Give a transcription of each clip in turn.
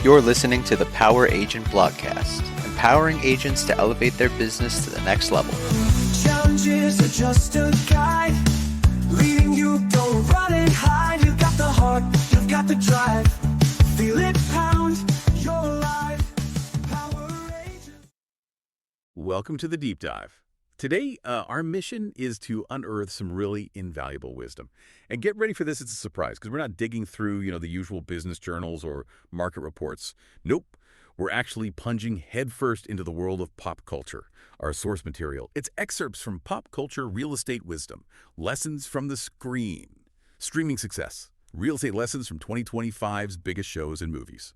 You're listening to the Power Agent Blogcast, empowering agents to elevate their business to the next level. Challenges are just a guide, leading you, don't run and hide. You've got the heart, you've got the drive, feel it pound your life. Power Agent. Welcome to the Deep Dive. Today, our mission is to unearth some really invaluable wisdom. And get ready for this, it's a surprise, because we're not digging through, the usual business journals or market reports. Nope. We're actually plunging headfirst into the world of pop culture. Our source material, it's excerpts from pop culture real estate wisdom, lessons from the screen, streaming success, real estate lessons from 2025's biggest shows and movies.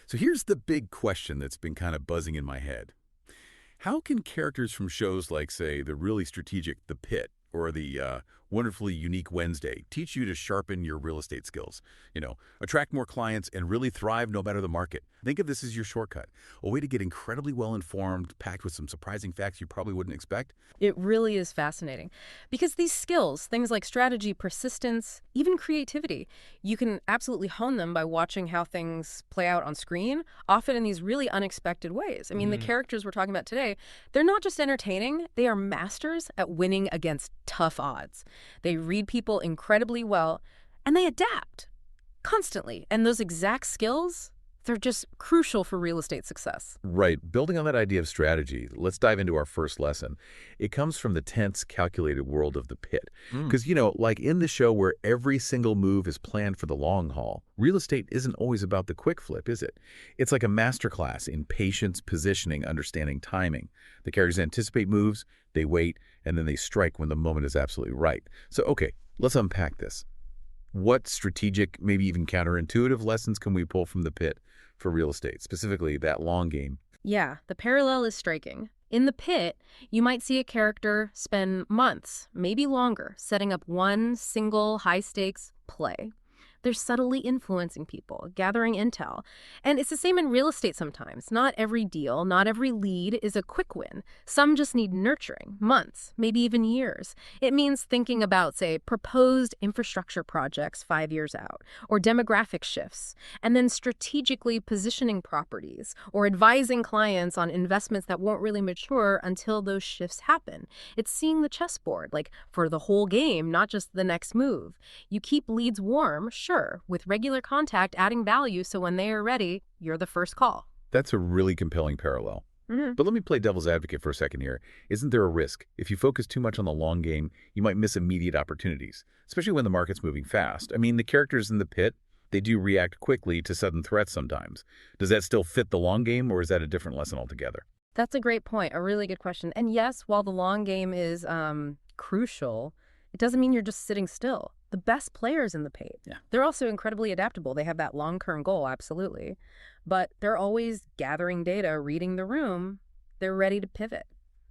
So here's the big question that's been kind of buzzing in my head. How can characters from shows like, say, the really strategic The Pitt or the wonderfully unique Wednesday teach you to sharpen your real estate skills? Attract more clients and really thrive no matter the market. Think of this as your shortcut, a way to get incredibly well-informed, packed with some surprising facts you probably wouldn't expect. It really is fascinating because these skills, things like strategy, persistence, even creativity, you can absolutely hone them by watching how things play out on screen, often in these really unexpected ways. I mean, the characters we're talking about today, they're not just entertaining, they are masters at winning against tough odds. They read people incredibly well, and they adapt constantly. And those exact skills, they're just crucial for real estate success. Right. Building on that idea of strategy, let's dive into our first lesson. It comes from the tense, calculated world of The Pitt. Because, like in the show where every single move is planned for the long haul, real estate isn't always about the quick flip, is it? It's like a masterclass in patience, positioning, understanding timing. The characters anticipate moves, they wait, and then they strike when the moment is absolutely right. So, okay, let's unpack this. What strategic, maybe even counterintuitive lessons can we pull from The Pitt for real estate, specifically that long game? Yeah, the parallel is striking. In The Pitt, you might see a character spend months, maybe longer, setting up one single high-stakes play. They're subtly influencing people, gathering intel. And it's the same in real estate sometimes. Not every deal, not every lead is a quick win. Some just need nurturing, months, maybe even years. It means thinking about, say, proposed infrastructure projects 5 years out, or demographic shifts, and then strategically positioning properties, or advising clients on investments that won't really mature until those shifts happen. It's seeing the chessboard, like for the whole game, not just the next move. You keep leads warm, sure, with regular contact adding value so when they are ready, you're the first call. That's a really compelling parallel. But let me play devil's advocate for a second here. Isn't there a risk? If you focus too much on the long game, you might miss immediate opportunities, especially when the market's moving fast. I mean, the characters in The Pitt, they do react quickly to sudden threats sometimes. Does that still fit the long game, or is that a different lesson altogether? That's a great point, a really good question. And yes, while the long game is crucial, it doesn't mean you're just sitting still. The best players in The Pitt, they're also incredibly adaptable. They have that long-term goal, absolutely. But they're always gathering data, reading the room. They're ready to pivot,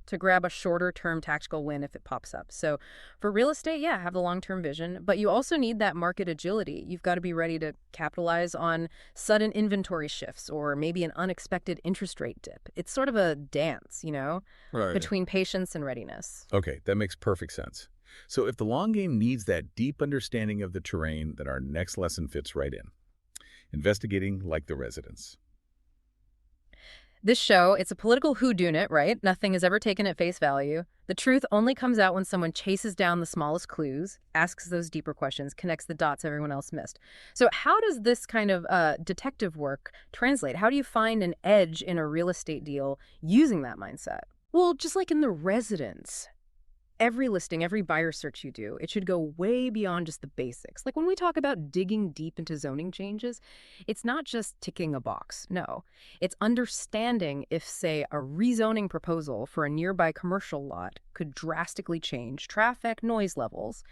to grab a shorter-term tactical win if it pops up. So for real estate, have the long-term vision, but you also need that market agility. You've got to be ready to capitalize on sudden inventory shifts or maybe an unexpected interest rate dip. It's sort of a dance, Right. between patience and readiness. Okay, that makes perfect sense. So if the long game needs that deep understanding of the terrain, then our next lesson fits right in. Investigating like the residents. This show, it's a political whodunit, right? Nothing is ever taken at face value. The truth only comes out when someone chases down the smallest clues, asks those deeper questions, connects the dots everyone else missed. So how does this kind of detective work translate? How do you find an edge in a real estate deal using that mindset? Well, just like in The Residents, every listing, every buyer search you do, it should go way beyond just the basics. Like when we talk about digging deep into zoning changes, it's not just ticking a box. No, it's understanding if, say, a rezoning proposal for a nearby commercial lot could drastically change traffic, noise levels,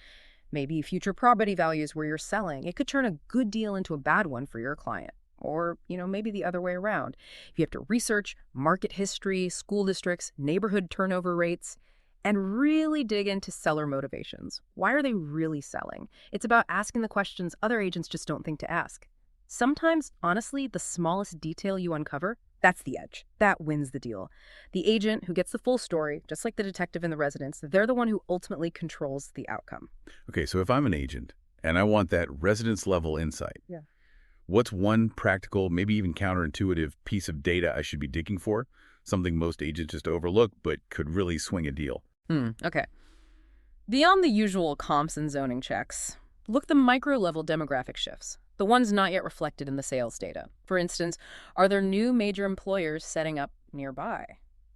maybe future property values where you're selling. It could turn a good deal into a bad one for your client. Or, maybe the other way around. You have to research market history, school districts, neighborhood turnover rates, and really dig into seller motivations. Why are they really selling? It's about asking the questions other agents just don't think to ask. Sometimes, honestly, the smallest detail you uncover, that's the edge. That wins the deal. The agent who gets the full story, just like the detective in The Residents, they're the one who ultimately controls the outcome. Okay, so if I'm an agent and I want that residence level insight, What's one practical, maybe even counterintuitive piece of data I should be digging for? Something most agents just overlook, but could really swing a deal. Okay. Beyond the usual comps and zoning checks, look the micro-level demographic shifts, the ones not yet reflected in the sales data. For instance, are there new major employers setting up nearby?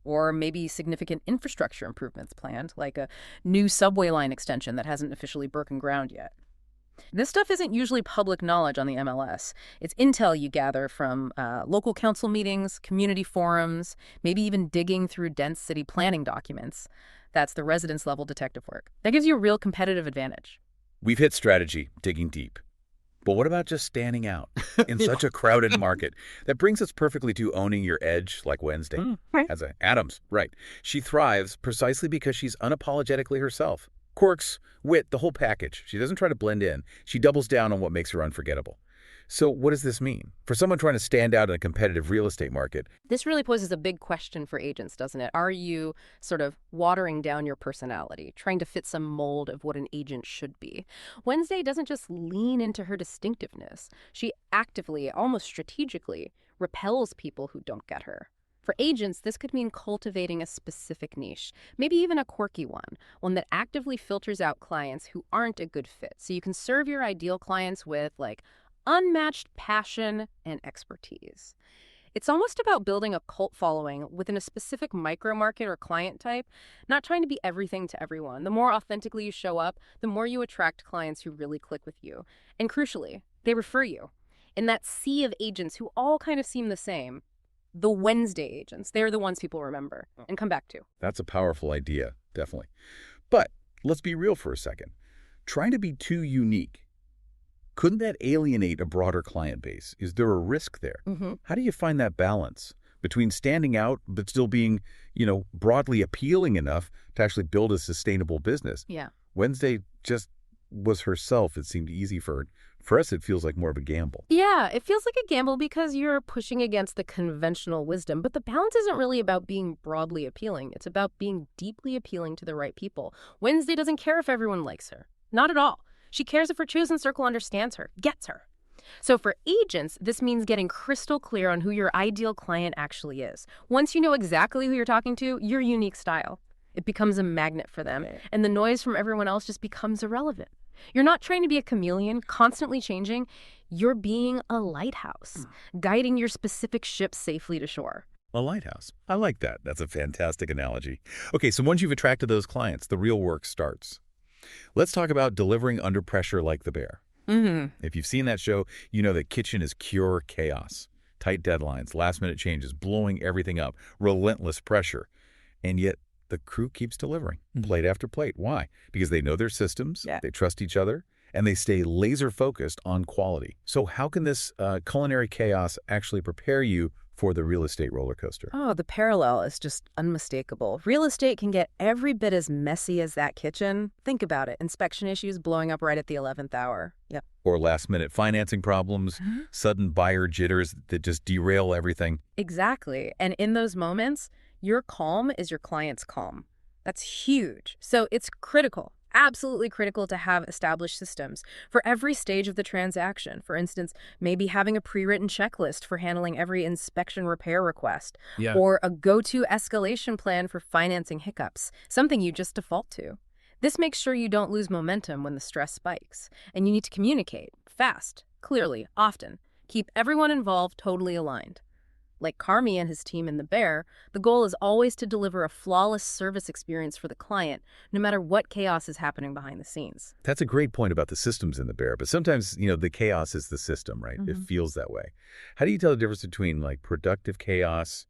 Or maybe significant infrastructure improvements planned, like a new subway line extension that hasn't officially broken ground yet. This stuff isn't usually public knowledge on the MLS. It's intel you gather from local council meetings, community forums, maybe even digging through dense city planning documents. That's the residence-level detective work. That gives you a real competitive advantage. We've hit strategy, digging deep. But what about just standing out in such a crowded market? That brings us perfectly to owning your edge, like Wednesday. Right. As Adams, right. She thrives precisely because she's unapologetically herself. Quirks, wit, the whole package. She doesn't try to blend in. She doubles down on what makes her unforgettable. So what does this mean? For someone trying to stand out in a competitive real estate market, This really poses a big question for agents, doesn't it? Are you sort of watering down your personality, trying to fit some mold of what an agent should be? Wednesday doesn't just lean into her distinctiveness. She actively, almost strategically, repels people who don't get her. For agents, this could mean cultivating a specific niche, maybe even a quirky one that actively filters out clients who aren't a good fit. So you can serve your ideal clients with, like, unmatched passion and expertise. It's almost about building a cult following within a specific micro market or client type, not trying to be everything to everyone. The more authentically you show up, the more you attract clients who really click with you. And crucially, they refer you. In that sea of agents who all kind of seem the same, the Wednesday agents, they're the ones people remember and come back to. that's a powerful idea, definitely. But let's be real for a second. Trying to be too unique, couldn't that alienate a broader client base? Is there a risk there? How do you find that balance between standing out but still being, broadly appealing enough to actually build a sustainable business? Yeah. Wednesday just was herself. It seemed easy for her. For us, it feels like more of a gamble. Yeah, it feels like a gamble because you're pushing against the conventional wisdom, but the balance isn't really about being broadly appealing. It's about being deeply appealing to the right people. Wednesday doesn't care if everyone likes her. Not at all. She cares if her chosen circle understands her, gets her. So for agents, this means getting crystal clear on who your ideal client actually is. Once you know exactly who you're talking to, your unique style, it becomes a magnet for them, and the noise from everyone else just becomes irrelevant. You're not trying to be a chameleon, constantly changing. You're being a lighthouse, guiding your specific ship safely to shore. A lighthouse. I like that. That's a fantastic analogy. Okay, so once you've attracted those clients, the real work starts. Let's talk about delivering under pressure like the bear. If you've seen that show, you know that kitchen is pure chaos. Tight deadlines, last-minute changes, blowing everything up, relentless pressure. And yet the crew keeps delivering, plate after plate. Why? Because they know their systems, they trust each other, and they stay laser-focused on quality. So how can this culinary chaos actually prepare you for the real estate roller coaster? Oh, the parallel is just unmistakable. Real estate can get every bit as messy as that kitchen. Think about it. Inspection issues blowing up right at the 11th hour. Yep. Or last-minute financing problems, sudden buyer jitters that just derail everything. Exactly. And in those moments, your calm is your client's calm. That's huge. So it's critical, absolutely critical to have established systems for every stage of the transaction. For instance, maybe having a pre-written checklist for handling every inspection repair request, or a go-to escalation plan for financing hiccups, something you just default to. This makes sure you don't lose momentum when the stress spikes. And you need to communicate fast, clearly, often. Keep everyone involved totally aligned. Like Carmi and his team in The Bear, the goal is always to deliver a flawless service experience for the client, no matter what chaos is happening behind the scenes. That's a great point about the systems in the bear, but sometimes, the chaos is the system, right? It feels that way. How do you tell the difference between like productive chaos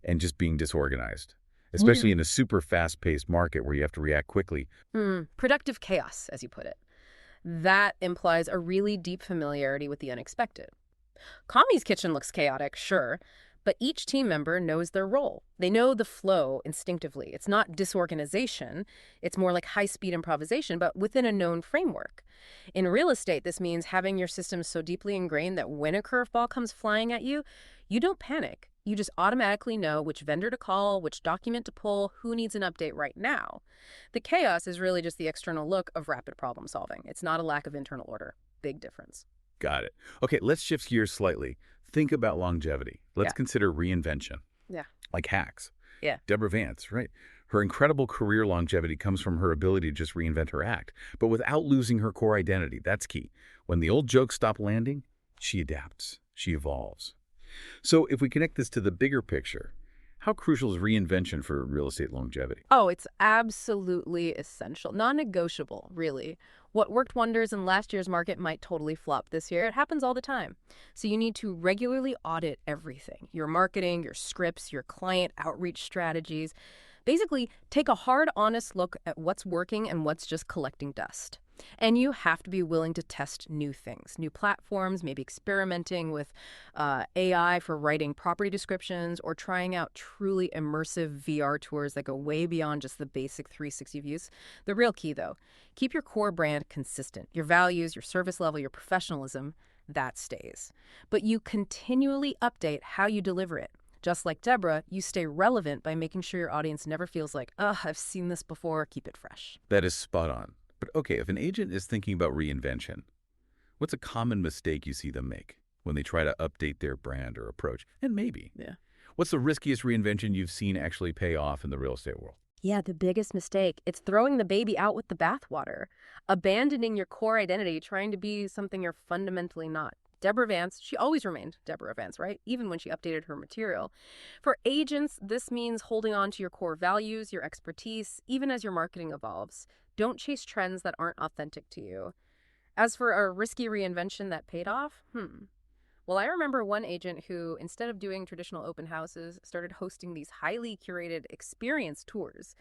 and just being disorganized, especially in a super fast-paced market where you have to react quickly? Productive chaos, as you put it. That implies a really deep familiarity with the unexpected. Kami's kitchen looks chaotic, sure, but each team member knows their role. They know the flow instinctively. It's not disorganization. It's more like high-speed improvisation, but within a known framework. In real estate, this means having your systems so deeply ingrained that when a curveball comes flying at you, you don't panic. You just automatically know which vendor to call, which document to pull, who needs an update right now. The chaos is really just the external look of rapid problem solving. It's not a lack of internal order. Big difference. Got it. Okay, let's shift gears slightly. Think about longevity. Let's Yeah. consider reinvention, Yeah. like hacks. Yeah. Deborah Vance, right? Her incredible career longevity comes from her ability to just reinvent her act, but without losing her core identity. That's key. When the old jokes stop landing, she adapts, she evolves. So if we connect this to the bigger picture, how crucial is reinvention for real estate longevity? Oh, it's absolutely essential. Non-negotiable, really. What worked wonders in last year's market might totally flop this year. It happens all the time. So you need to regularly audit everything. Your marketing, your scripts, your client outreach strategies. Basically, take a hard, honest look at what's working and what's just collecting dust. And you have to be willing to test new things, new platforms, maybe experimenting with AI for writing property descriptions or trying out truly immersive VR tours that go way beyond just the basic 360 views. The real key, though, keep your core brand consistent. Your values, your service level, your professionalism, that stays. But you continually update how you deliver it. Just like Deborah, you stay relevant by making sure your audience never feels like, I've seen this before, keep it fresh. That is spot on. But okay, if an agent is thinking about reinvention, what's a common mistake you see them make when they try to update their brand or approach? And maybe, what's the riskiest reinvention you've seen actually pay off in the real estate world? Yeah, the biggest mistake. It's throwing the baby out with the bathwater. Abandoning your core identity, trying to be something you're fundamentally not. Deborah Vance, she always remained Deborah Vance, right? Even when she updated her material. For agents, this means holding on to your core values, your expertise, even as your marketing evolves. Don't chase trends that aren't authentic to you. As for a risky reinvention that paid off, well, I remember one agent who, instead of doing traditional open houses, started hosting these highly curated experience tours.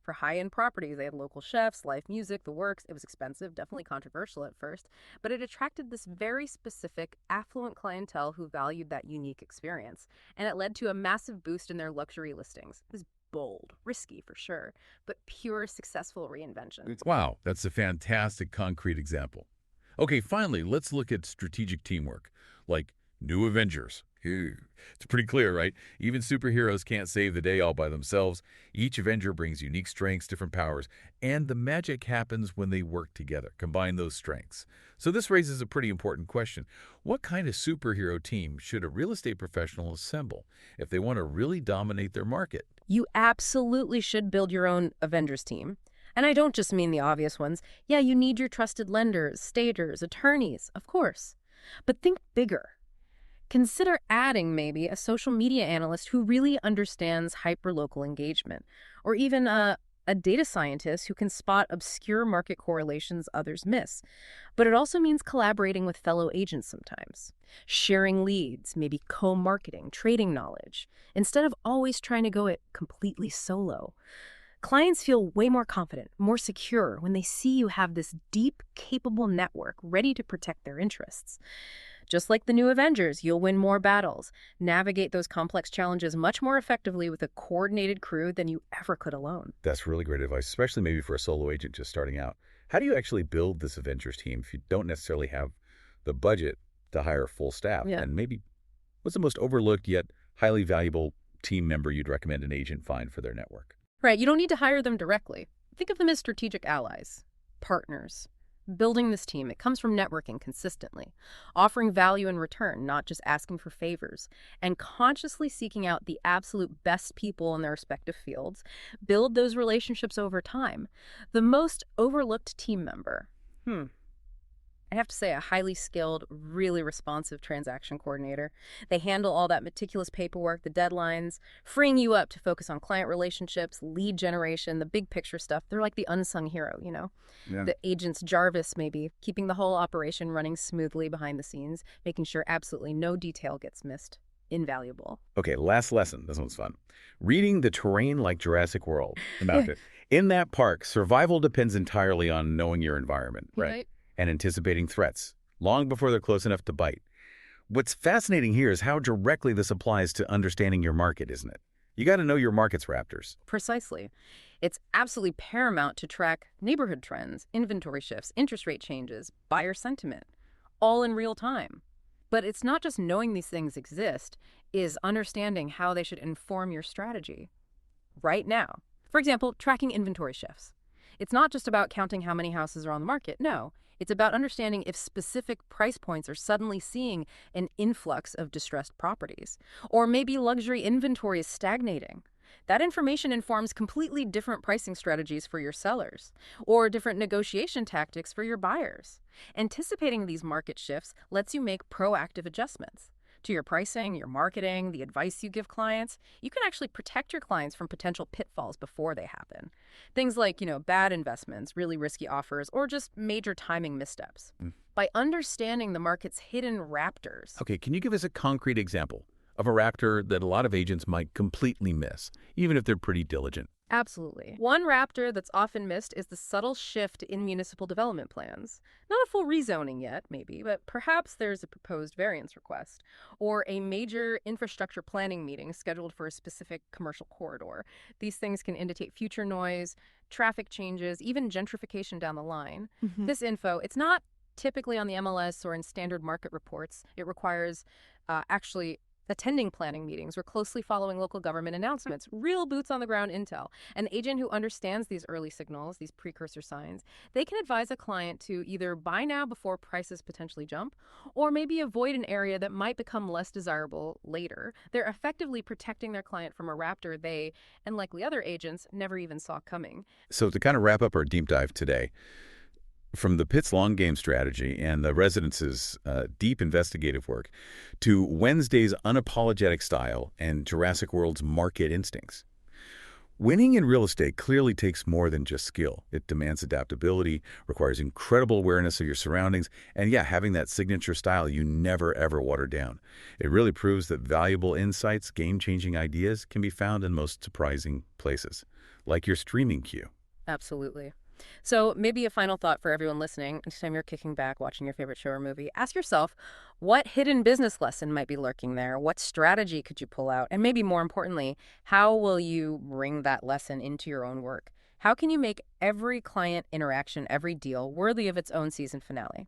For high-end properties, they had local chefs, live music, the works. It was expensive, definitely controversial at first, but it attracted this very specific, affluent clientele who valued that unique experience. And it led to a massive boost in their luxury listings. It was bold, risky for sure, but pure successful reinvention. Wow, that's a fantastic concrete example. Okay, finally, let's look at strategic teamwork, like new Avengers. It's pretty clear, right? Even superheroes can't save the day all by themselves. Each Avenger brings unique strengths, different powers, and the magic happens when they work together, combine those strengths. So this raises a pretty important question. What kind of superhero team should a real estate professional assemble if they want to really dominate their market? You absolutely should build your own Avengers team. And I don't just mean the obvious ones. Yeah, you need your trusted lenders, stagers, attorneys, of course. But think bigger. Consider adding maybe a social media analyst who really understands hyperlocal engagement, or even a data scientist who can spot obscure market correlations others miss. But it also means collaborating with fellow agents sometimes, sharing leads, maybe co-marketing, trading knowledge, instead of always trying to go it completely solo. Clients feel way more confident, more secure when they see you have this deep, capable network ready to protect their interests. Just like the new Avengers, you'll win more battles, navigate those complex challenges much more effectively with a coordinated crew than you ever could alone. That's really great advice, especially maybe for a solo agent just starting out. How do you actually build this Avengers team if you don't necessarily have the budget to hire a full staff? Yeah. And maybe what's the most overlooked yet highly valuable team member you'd recommend an agent find for their network? Right, you don't need to hire them directly. Think of them as strategic allies, partners. Building this team, it comes from networking consistently, offering value in return, not just asking for favors, and consciously seeking out the absolute best people in their respective fields. Build those relationships over time. The most overlooked team member. I have to say, a highly skilled, really responsive transaction coordinator. They handle all that meticulous paperwork, the deadlines, freeing you up to focus on client relationships, lead generation, the big picture stuff. They're like the unsung hero, you know? Yeah. The agent's Jarvis, maybe, keeping the whole operation running smoothly behind the scenes, making sure absolutely no detail gets missed. Invaluable. Okay, last lesson. This one's fun. Reading the terrain like Jurassic World. About it. In that park, survival depends entirely on knowing your environment, right? And anticipating threats long before they're close enough to bite. What's fascinating here is how directly this applies to understanding your market, isn't it? You got to know your market's raptors. Precisely. It's absolutely paramount to track neighborhood trends, inventory shifts, interest rate changes, buyer sentiment, all in real time. But it's not just knowing these things exist, is understanding how they should inform your strategy right now. For example, tracking inventory shifts. It's not just about counting how many houses are on the market. No, It's about understanding if specific price points are suddenly seeing an influx of distressed properties, or maybe luxury inventory is stagnating. That information informs completely different pricing strategies for your sellers, or different negotiation tactics for your buyers. Anticipating these market shifts lets you make proactive adjustments to your pricing, your marketing, the advice you give clients. You can actually protect your clients from potential pitfalls before they happen. Things like, bad investments, really risky offers, or just major timing missteps. By understanding the market's hidden raptors. Okay, can you give us a concrete example of a raptor that a lot of agents might completely miss, even if they're pretty diligent? Absolutely. One raptor that's often missed is the subtle shift in municipal development plans. Not a full rezoning yet, maybe, but perhaps there's a proposed variance request or a major infrastructure planning meeting scheduled for a specific commercial corridor. These things can indicate future noise, traffic changes, even gentrification down the line. This info, it's not typically on the MLS or in standard market reports. It requires actually attending planning meetings or closely following local government announcements, real boots on the ground intel. An agent who understands these early signals, these precursor signs, they can advise a client to either buy now before prices potentially jump, or maybe avoid an area that might become less desirable later. They're effectively protecting their client from a raptor they, and likely other agents, never even saw coming. So to kind of wrap up our deep dive today, from the Pitt's long game strategy and the residence's deep investigative work to Wednesday's unapologetic style and Jurassic World's market instincts, winning in real estate clearly takes more than just skill. It demands adaptability, requires incredible awareness of your surroundings, and having that signature style you never, ever water down. It really proves that valuable insights, game-changing ideas can be found in most surprising places, like your streaming queue. Absolutely. So maybe a final thought for everyone listening. Next time you're kicking back watching your favorite show or movie, ask yourself, what hidden business lesson might be lurking there? What strategy could you pull out? And maybe more importantly, how will you bring that lesson into your own work? How can you make every client interaction, every deal, worthy of its own season finale?